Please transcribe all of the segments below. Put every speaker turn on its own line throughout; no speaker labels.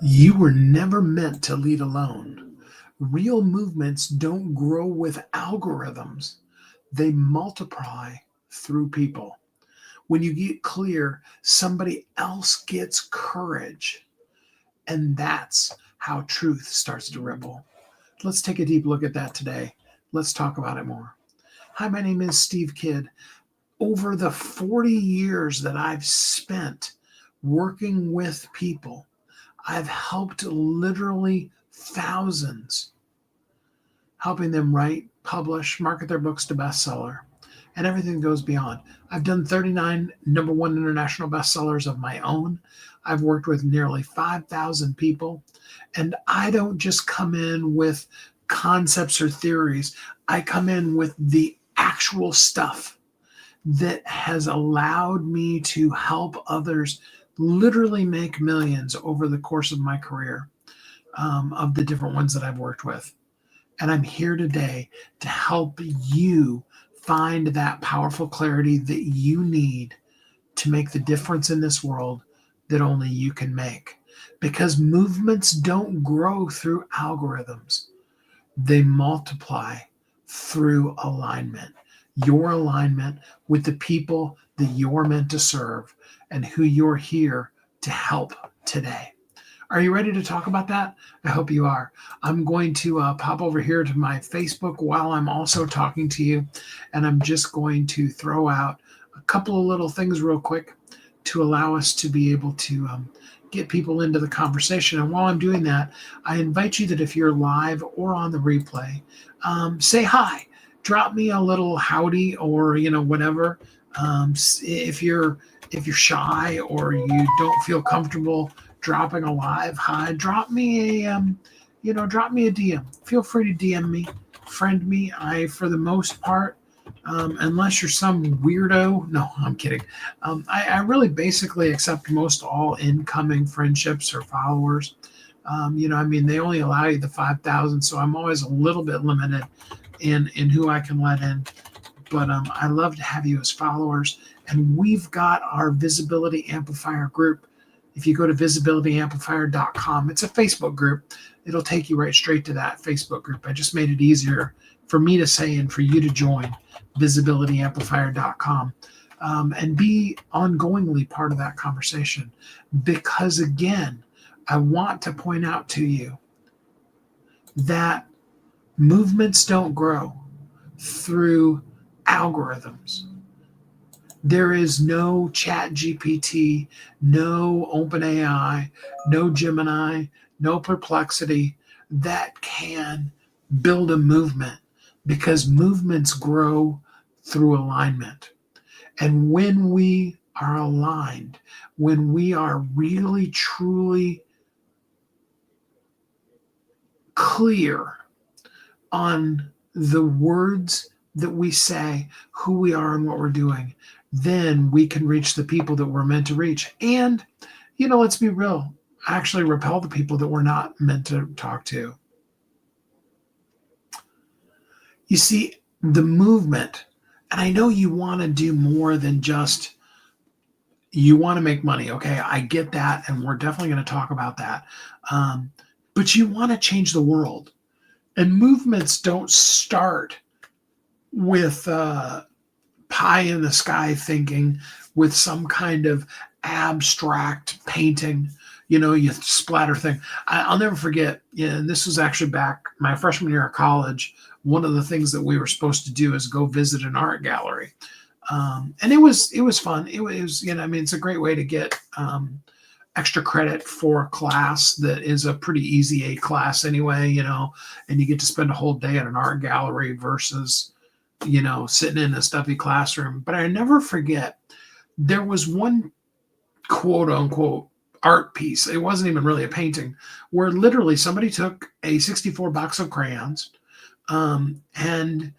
You were never meant to lead alone. Real movements don't grow with algorithms, they multiply through people. When you get clear, somebody else gets courage, and that's how truth starts to ripple. Let's take a deep look at that today. Let's talk about it more. Hi, my name is Steve Kidd. Over the 40 years that I've spent working with people, I've helped literally thousands, helping them write, publish, market their books to bestseller, and everything goes beyond. I've done 39 number one international bestsellers of my own. I've worked with nearly 5,000 people, and I don't just come in with concepts or theories. I come in with the actual stuff that has allowed me to help others literally make millions over the course of my career, of the different ones that I've worked with. And I'm here today to help you find that powerful clarity that you need to make the difference in this world that only you can make. Because movements don't grow through algorithms, they multiply through alignment. Your alignment with the people that you're meant to serve and who you're here to help today. Are you ready to talk about that? I hope you are. I'm going to pop over here to my Facebook while I'm also talking to you, and I'm just going to throw out a couple of little things real quick to allow us to be able to get people into the conversation. And while I'm doing that, I invite you that if you're live or on the replay, say hi. Drop me a little howdy or whatever. If you're shy or you don't feel comfortable dropping a live hi, drop me a DM. Feel free to DM me, friend me. I, for the most part, unless you're some weirdo, no, I'm kidding. I really basically accept most all incoming friendships or followers. They only allow you the 5,000, so I'm always a little bit limited in who I can let in. But I love to have you as followers. And we've got our Visibility Amplifier group. If you go to visibilityamplifier.com, it's a Facebook group. It'll take you right straight to that Facebook group. I just made it easier for me to say and for you to join visibilityamplifier.com, and be ongoingly part of that conversation. Because again, I want to point out to you that movements don't grow through algorithms. There is no Chat GPT, no OpenAI, no Gemini, no Perplexity that can build a movement, because movements grow through alignment. And when we are aligned, when we are really, truly clear on the words that we say, who we are, and what we're doing, then we can reach the people that we're meant to reach. And, let's be real, actually repel the people that we're not meant to talk to. You see, the movement, and I know you want to do more than just, you want to make money. Okay, I get that. And we're definitely going to talk about that. But you want to change the world. And movements don't start with pie in the sky thinking, with some kind of abstract painting, you splatter thing. I'll never forget, and this was actually back my freshman year of college. One of the things that we were supposed to do is go visit an art gallery. And it was fun. It was, it's a great way to get extra credit for a class that is a pretty easy A class anyway, and you get to spend a whole day at an art gallery versus, sitting in a stuffy classroom. But I never forget, there was one quote unquote art piece. It wasn't even really a painting, where literally somebody took a 64 box of crayons, and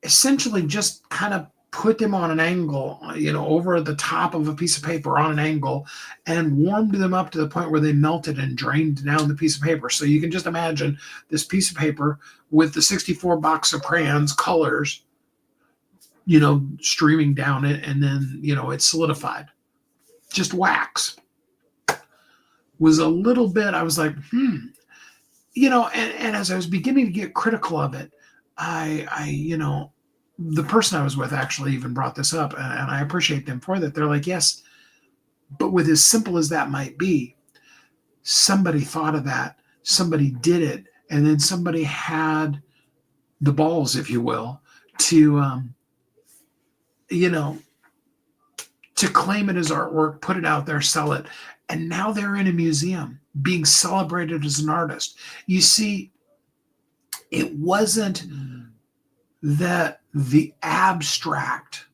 essentially just kind of put them on an angle, over the top of a piece of paper on an angle, and warmed them up to the point where they melted and drained down the piece of paper. So you can just imagine this piece of paper with the 64 box of crayons, colors, streaming down it, and then, it's solidified. Just wax. was a little bit, I was like, and as I was beginning to get critical of it, the person I was with actually even brought this up, and I appreciate them for that. They're like, yes, but with as simple as that might be, somebody thought of that, somebody did it, and then somebody had the balls, if you will, to you know, to claim it as artwork, put it out there, sell it, and now they're in a museum being celebrated as an artist. You see, it wasn't that the abstract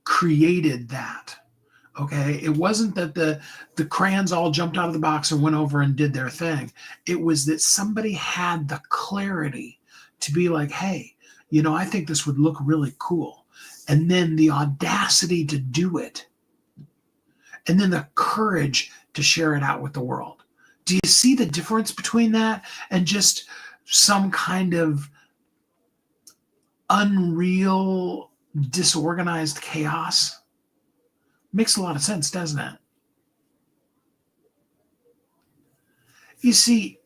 created that. Okay, it wasn't that the crayons all jumped out of the box and went over and did their thing. It was that somebody had the clarity to be like, hey, I think this would look really cool, and then the audacity to do it, and then the courage to share it out with the world. Do you see the difference between that and just some kind of unreal, disorganized chaos? Makes a lot of sense, doesn't it? You see,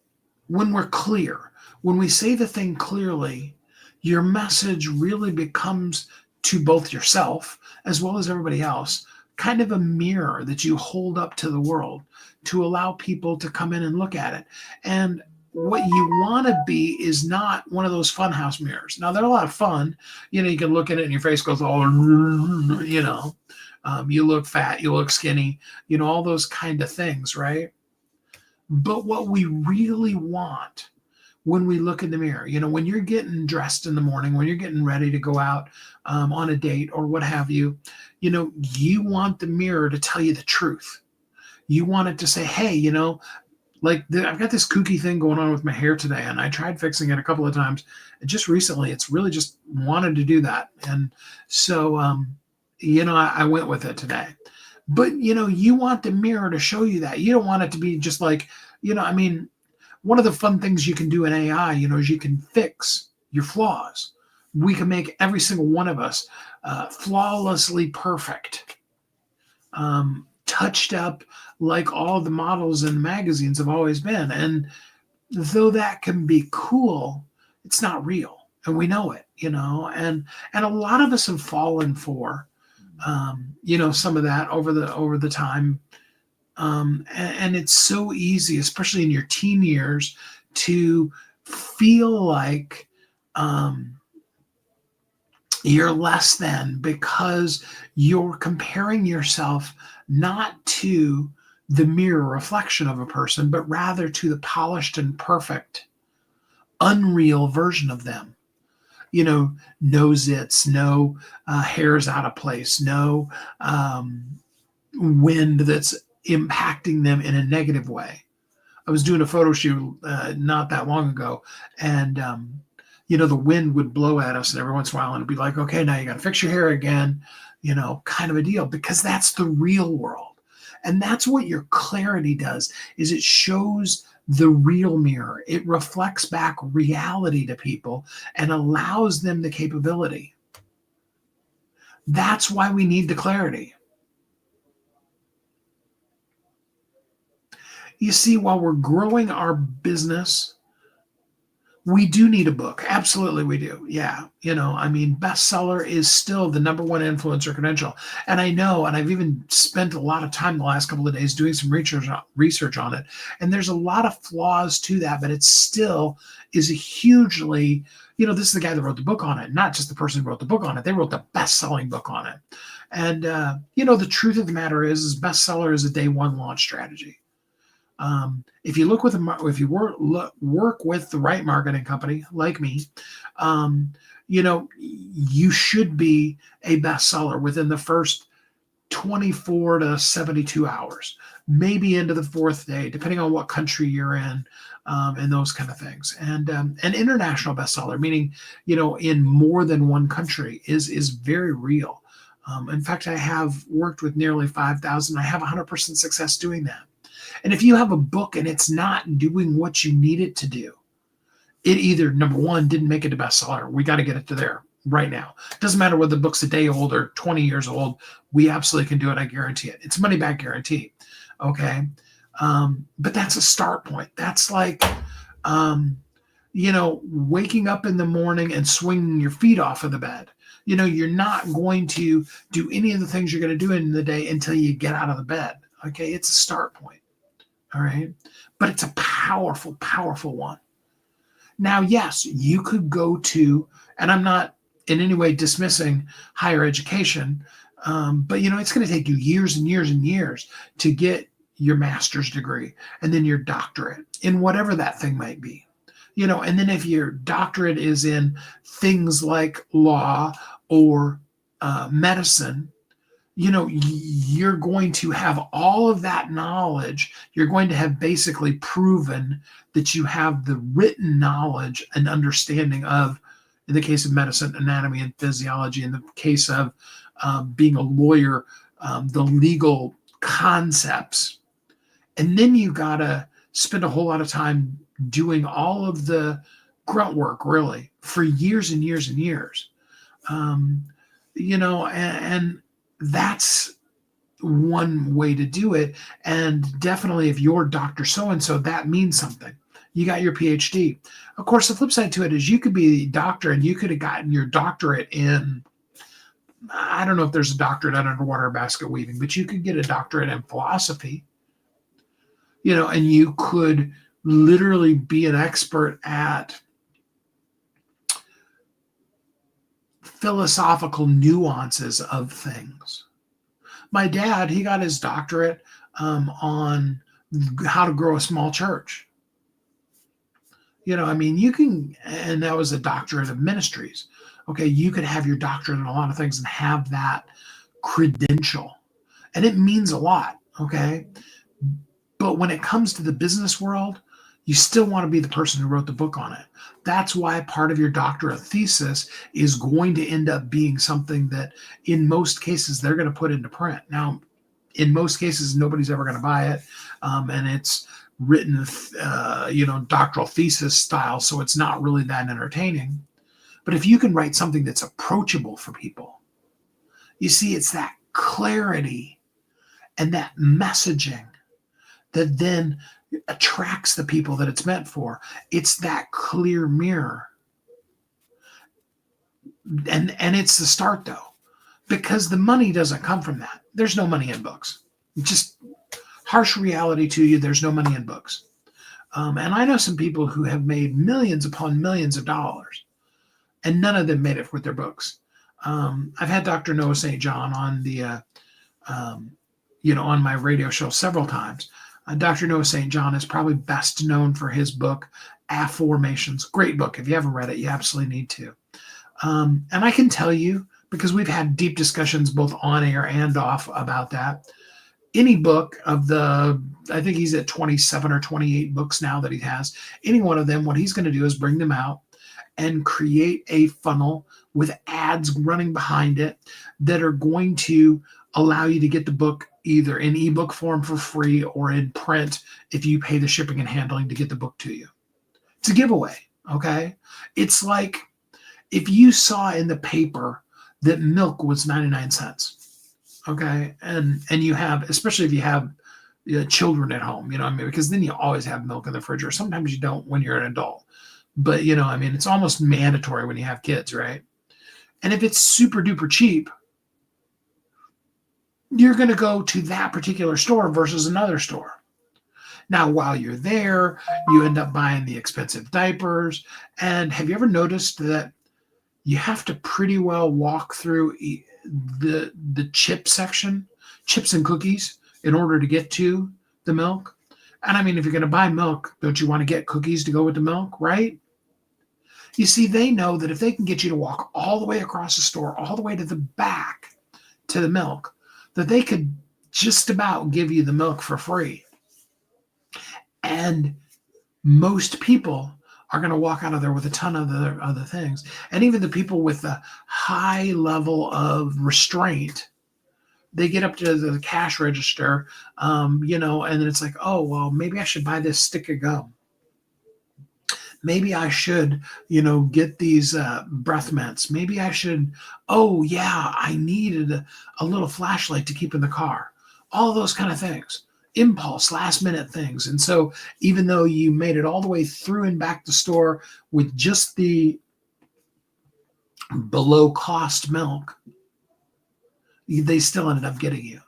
when we're clear, when we say the thing clearly, your message really becomes, to both yourself as well as everybody else, kind of a mirror that you hold up to the world to allow people to come in and look at it. And what you want to be is not one of those funhouse mirrors. Now, they're a lot of fun. You can look at it and your face goes all, you look fat, you look skinny, all those kind of things, right? But what we really want when we look in the mirror, when you're getting dressed in the morning, when you're getting ready to go out on a date or what have you, you want the mirror to tell you the truth. You want it to say, hey, I've got this kooky thing going on with my hair today, and I tried fixing it a couple of times. And just recently, it's really just wanted to do that. And so, I went with it today. But, you want the mirror to show you that. You don't want it to be just like, one of the fun things you can do in AI, is you can fix your flaws. We can make every single one of us flawlessly perfect, touched up like all the models in magazines have always been. And though that can be cool, it's not real. And we know it, and a lot of us have fallen for, some of that over the time. And it's so easy, especially in your teen years, to feel like you're less than because you're comparing yourself not to the mirror reflection of a person, but rather to the polished and perfect, unreal version of them. No zits, no hairs out of place, no wind that's impacting them in a negative way. I was doing a photo shoot not that long ago, and the wind would blow at us, and every once in a while, and it'd be like, okay, now you got to fix your hair again, kind of a deal, because that's the real world, and that's what your clarity does. Is it shows the real mirror. It reflects back reality to people and allows them the capability. That's why we need the clarity. You see, while we're growing our business, we do need a book. Absolutely, we do. Yeah. Bestseller is still the number one influencer credential. And I know, and I've even spent a lot of time the last couple of days doing some research on it. And there's a lot of flaws to that, but it still is a hugely, this is the guy that wrote the book on it, not just the person who wrote the book on it. They wrote the best-selling book on it. And, the truth of the matter is bestseller is a day one launch strategy. If you work with the right marketing company like me, you should be a bestseller within the first 24 to 72 hours, maybe into the fourth day, depending on what country you're in, and those kind of things. And an international bestseller, meaning, in more than one country, is very real. In fact, I have worked with nearly 5,000. I have 100% success doing that. And if you have a book and it's not doing what you need it to do, it either, number one, didn't make it a bestseller. We got to get it to there right now. Doesn't matter whether the book's a day old or 20 years old. We absolutely can do it. I guarantee it. It's a money back guarantee. Okay. But that's a start point. That's like, um, waking up in the morning and swinging your feet off of the bed. You're not going to do any of the things you're going to do in the day until you get out of the bed. Okay. It's a start point. All right. But it's a powerful, powerful one. Now, yes, you could go to, and I'm not in any way dismissing higher education, but it's going to take you years and years and years to get your master's degree and then your doctorate in whatever that thing might be. And then if your doctorate is in things like law or medicine, you're going to have all of that knowledge. You're going to have basically proven that you have the written knowledge and understanding of, in the case of medicine, anatomy and physiology, in the case of being a lawyer, the legal concepts. And then you got to spend a whole lot of time doing all of the grunt work, really, for years and years and years. And that's one way to do it. And definitely if you're Dr. So-and-so, that means something. You got your PhD. Of course, the flip side to it is you could be a doctor and you could have gotten your doctorate in, I don't know if there's a doctorate in underwater basket weaving, but you could get a doctorate in philosophy, and you could literally be an expert at philosophical nuances of things. My dad, he got his doctorate on how to grow a small church. You can, and that was a doctorate of ministries. Okay, you could have your doctorate in a lot of things and have that credential, and it means a lot. Okay, but when it comes to the business world, you still want to be the person who wrote the book on it. That's why part of your doctorate thesis is going to end up being something that in most cases they're going to put into print. Now, in most cases, nobody's ever going to buy it. And it's written, doctoral thesis style. So it's not really that entertaining. But if you can write something that's approachable for people, you see, it's that clarity and that messaging that then attracts the people that it's meant for. It's that clear mirror. And it's the start, though, because the money doesn't come from that. There's no money in books. Just harsh reality to you, there's no money in books. And I know some people who have made millions upon millions of dollars, and none of them made it with their books. I've had Dr. Noah St. John on the, on my radio show several times. Dr. Noah St. John is probably best known for his book, Affirmations. Great book. If you haven't read it, you absolutely need to. And I can tell you, because we've had deep discussions both on air and off about that, any book of the, I think he's at 27 or 28 books now that he has, any one of them, what he's going to do is bring them out and create a funnel with ads running behind it that are going to allow you to get the book either in ebook form for free or in print if you pay the shipping and handling to get the book to you. It's a giveaway, okay? It's like if you saw in the paper that milk was 99 cents, okay? And you have, especially if you have children at home, because then you always have milk in the refrigerator. Sometimes you don't when you're an adult. But, it's almost mandatory when you have kids, right? And if it's super duper cheap, you're going to go to that particular store versus another store. Now, while you're there, you end up buying the expensive diapers. And have you ever noticed that you have to pretty well walk through the chip section, chips and cookies, in order to get to the milk? And if you're going to buy milk, don't you want to get cookies to go with the milk, right? You see, they know that if they can get you to walk all the way across the store, all the way to the back to the milk, that they could just about give you the milk for free. And most people are going to walk out of there with a ton of other things. And even the people with a high level of restraint, they get up to the cash register, and then it's like, oh, well, maybe I should buy this stick of gum. Maybe I should, get these breath mints. Maybe I should, oh, yeah, I needed a little flashlight to keep in the car. All those kind of things. impulse, last minute things. And so even though you made it all the way through and back to store with just the below cost milk, they still ended up getting you.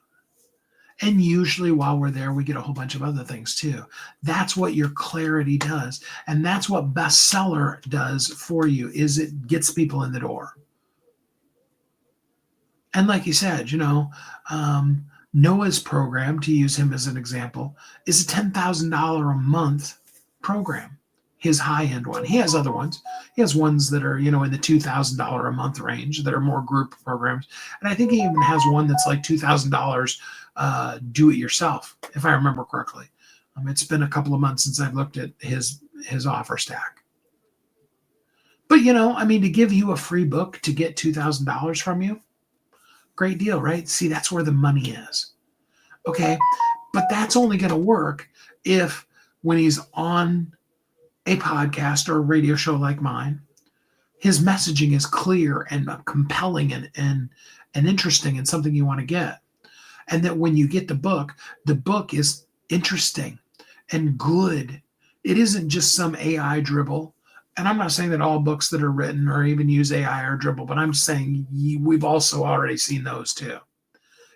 And usually while we're there, we get a whole bunch of other things too. That's what your clarity does. And that's what bestseller does for you, is it gets people in the door. And like you said, Noah's program, to use him as an example, is a $10,000 a month program. His high-end one. He has other ones. He has ones that are, in the $2,000 a month range that are more group programs. And I think he even has one that's like $2,000 do it yourself, if I remember correctly. It's been a couple of months since I've looked at his offer stack. But, to give you a free book to get $2,000 from you, great deal, right? See, that's where the money is. Okay. But that's only going to work if when he's on a podcast or a radio show like mine, his messaging is clear and compelling and interesting and something you want to get. And that when you get the book is interesting and good. It isn't just some AI dribble. And I'm not saying that all books that are written or even use AI are dribble, but I'm saying we've also already seen those too.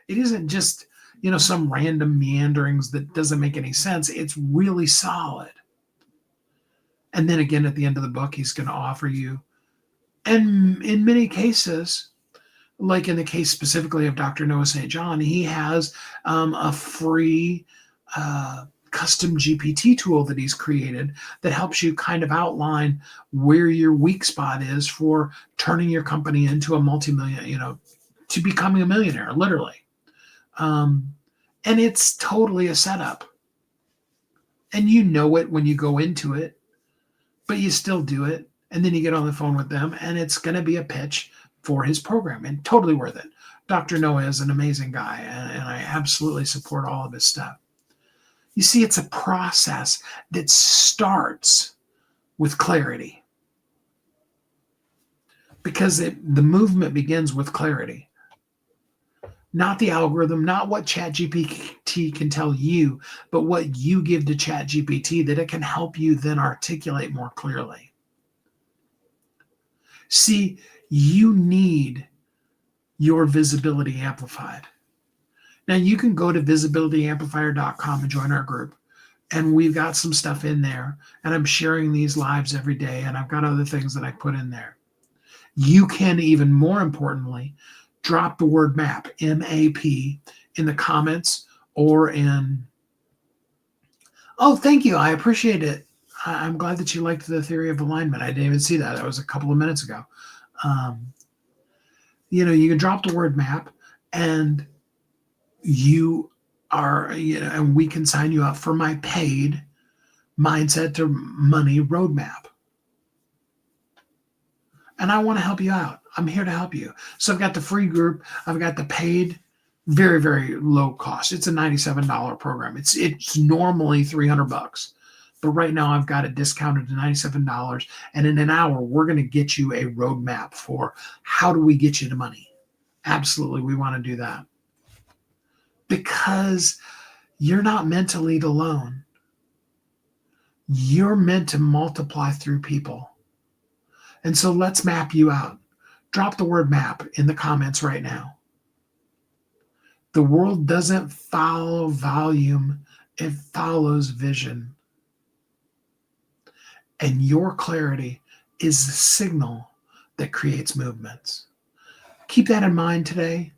It isn't just, some random meanderings that doesn't make any sense. It's really solid. And then again, at the end of the book, he's going to offer you, and in many cases, like in the case specifically of Dr. Noah St. John, he has a free custom GPT tool that he's created that helps you kind of outline where your weak spot is for turning your company into a multi-million, to becoming a millionaire, literally. And it's totally a setup. And you know it when you go into it, but you still do it. And then you get on the phone with them, and it's going to be a pitch for his program, and totally worth it. Dr. Noah is an amazing guy, and I absolutely support all of his stuff. You see, it's a process that starts with clarity, because the movement begins with clarity. Not the algorithm, not what ChatGPT can tell you, but what you give to ChatGPT that it can help you then articulate more clearly. See, you need your visibility amplified. Now, you can go to visibilityamplifier.com and join our group. And we've got some stuff in there. And I'm sharing these lives every day. And I've got other things that I put in there. You can, even more importantly, drop the word MAP, M-A-P, in the comments or in... Oh, thank you. I appreciate it. I'm glad that you liked the theory of alignment. I didn't even see that. That was a couple of minutes ago. You can drop the word MAP, and you are, and we can sign you up for my paid Mindset to Money Roadmap. And I want to help you out. I'm here to help you. So I've got the free group. I've got the paid, very, very low cost. It's a $97 program. It's normally $300. But right now I've got it discounted to $97. And in an hour, we're going to get you a roadmap for how do we get you to money. Absolutely, we want to do that. Because you're not meant to lead alone. You're meant to multiply through people. And so let's map you out. Drop the word MAP in the comments right now. The world doesn't follow volume, it follows vision. And your clarity is the signal that creates movements. Keep that in mind today.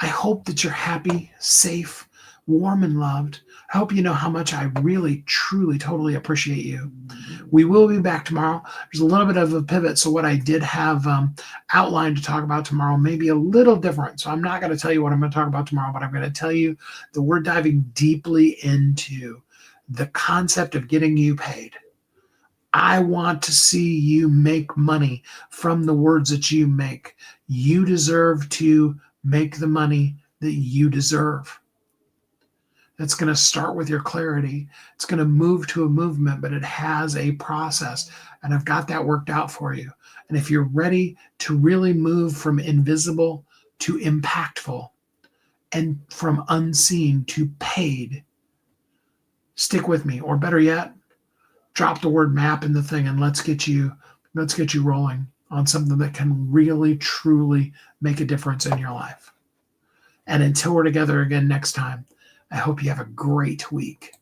I hope that you're happy, safe, warm, and loved. I hope you know how much I really, truly, totally appreciate you. We will be back tomorrow. There's a little bit of a pivot, so what I did have outlined to talk about tomorrow may be a little different. So I'm not going to tell you what I'm going to talk about tomorrow, but I'm going to tell you that we're diving deeply into the concept of getting you paid. I want to see you make money from the words that you make. You deserve to make the money that you deserve. That's going to start with your clarity. It's going to move to a movement, but it has a process. And I've got that worked out for you. And if you're ready to really move from invisible to impactful and from unseen to paid, Stick with me, or better yet, drop the word map in the thing and let's get you rolling on something that can really truly make a difference in your life. And until we're together again next time, I hope you have a great week.